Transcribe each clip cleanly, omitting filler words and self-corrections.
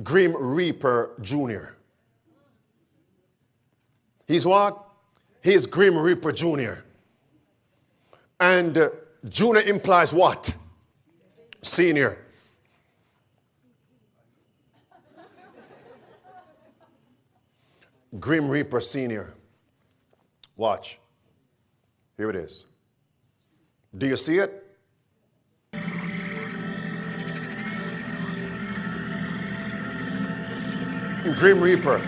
Grim Reaper Jr. He's what? He's Grim Reaper Jr. And Junior implies what? Senior. Grim Reaper Senior. Watch. Here it is. Do you see it? Grim Reaper.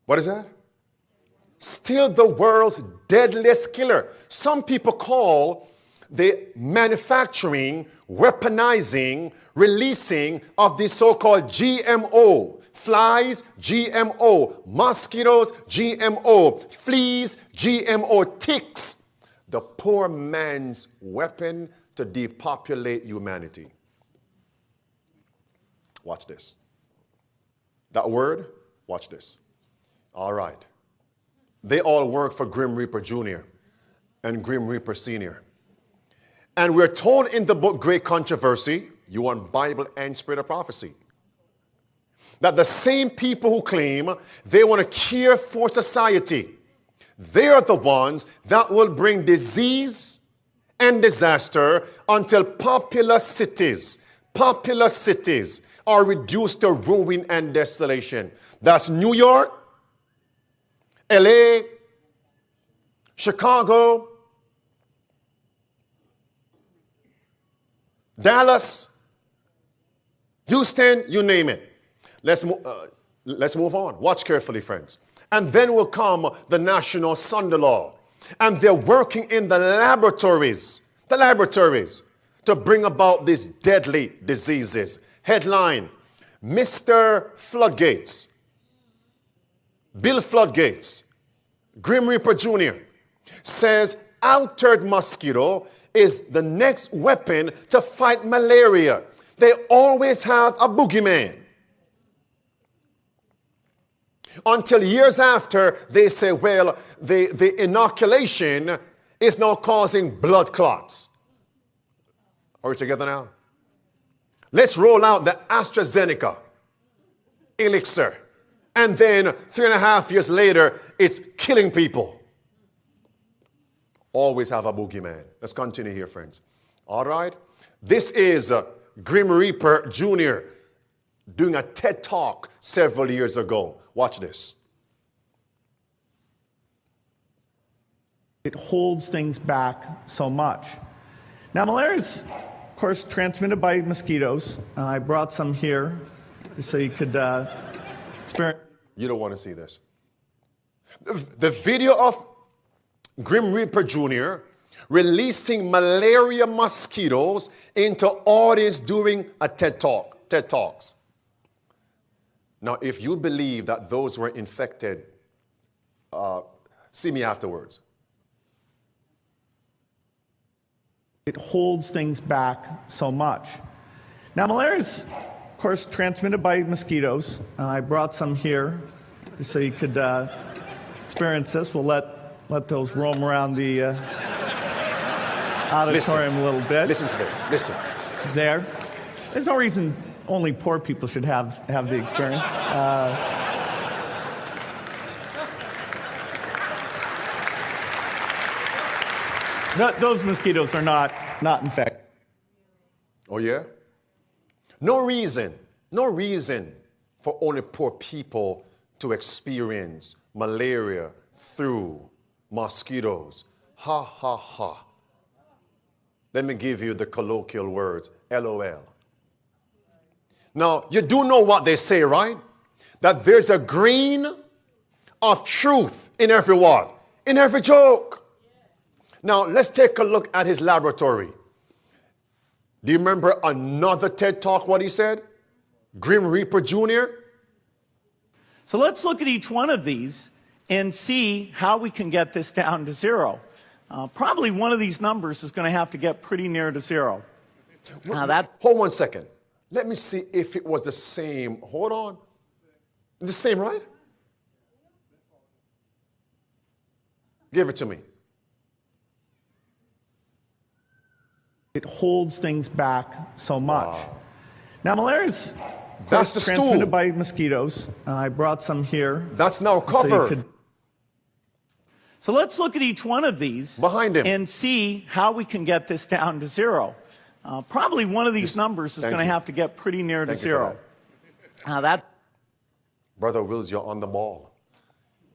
What is that? Still the world's deadliest killer. Some people call the manufacturing, weaponizing, releasing of the so-called GMO. Flies, GMO. Mosquitoes, GMO. Fleas, GMO. Ticks. The poor man's weapon to depopulate humanity. Watch this. That word, watch this. All right. They all work for Grim Reaper Jr. and Grim Reaper Sr. And we're told in the book Great Controversy, you want Bible and Spirit of Prophecy, that the same people who claim they want to care for society, they are the ones that will bring disease and disaster until populous cities are reduced to ruin and desolation. That's New York, LA, Chicago, Dallas, Houston, you name it. Let's move on. Watch carefully, friends. And then will come the National Sunday Law. And they're working in the laboratories to bring about these deadly diseases. Headline, Mr. Floodgates, Bill Floodgates, Grim Reaper Jr., says altered mosquito is the next weapon to fight malaria. They always have a boogeyman. Until years after, they say, well, the inoculation is now causing blood clots. Are we together now? Let's roll out the AstraZeneca elixir. And then 3.5 years later, it's killing people. Always have a boogeyman. Let's continue here, friends. All right? This is Grim Reaper Jr. doing a TED Talk several years ago. Watch this. It holds things back so much. Now, malaria is, of course, transmitted by mosquitoes. I brought some here so you could experience. You don't want to see this. The video of Grim Reaper Jr. releasing malaria mosquitoes into audience during a TED Talks. Now, if you believe that those were infected, see me afterwards. It holds things back so much. Now, malaria is, of course, transmitted by mosquitoes. I brought some here so you could experience this. We'll let those roam around the auditorium a little bit. Listen to this. Listen. There. There's no reason only poor people should have the experience. Those mosquitoes are not infected. Oh, yeah? No reason for only poor people to experience malaria through mosquitoes. Ha, ha, ha. Let me give you the colloquial words, LOL. Now, you do know what they say, right? That there's a grain of truth in every what? In every joke. Now, let's take a look at his laboratory. Do you remember another TED Talk, what he said? Grim Reaper Jr.? So let's look at each one of these and see how we can get this down to zero. Probably one of these numbers is going to have to get pretty near to zero. Hold 1 second. Let me see if it was the same. Hold on. The same, right? Give it to me. It holds things back so much. Wow. Now, malaria is That's the transmitted stool. by mosquitoes. I brought some here. That's now covered. So let's look at each one of these Behind him. and see how we can get this down to zero. Probably one of these numbers is going to have to get pretty near to zero. Brother Wills, you're on the ball,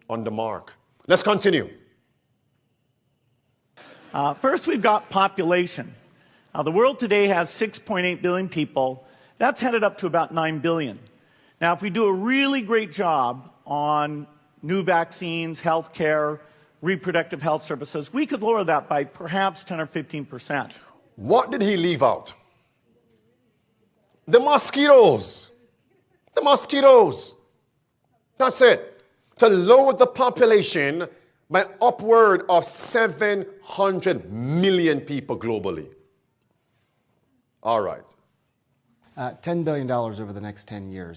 on the mark. Let's continue. First, we've got population. The world today has 6.8 billion people. That's headed up to about 9 billion. Now, if we do a really great job on new vaccines, health care, reproductive health services, we could lower that by perhaps 10 or 15%. What did he leave out? The mosquitoes. The mosquitoes. That's it. To lower the population by upward of 700 million people globally. All right. $10 billion over the next 10 years.